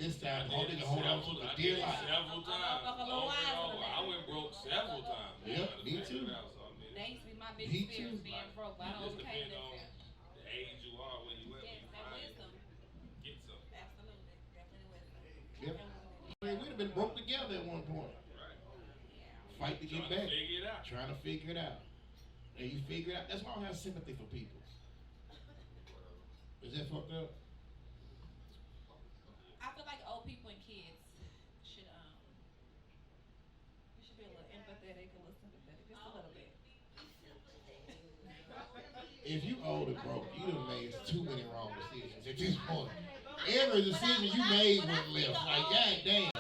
this time, I hold did nigga it hold on several, to the I dear did it life. several times. motherfucker a little Over and wiser over. than I that. went broke several times. Yep, Trying to me figure too. it out. So I mean, That used to be my biggest Me fear is too. being broke, but it I just overcame depends that on fear. the age you are, where you at, when Yes, you that find wisdom. get something. Absolutely. Definitely wisdom. Yep. I mean, we'd have been broke together at one point. Right. Fight to get Trying to back. figure it out. Trying to figure it out. And you figure it out. That's why I don't have sympathy for people. Is that fucked up? I feel like old people and kids should you should be a little empathetic, a little sympathetic, just a little bit. If you old and broke, you done made too many wrong decisions at this point. Every decision you made went left. Like, god damn.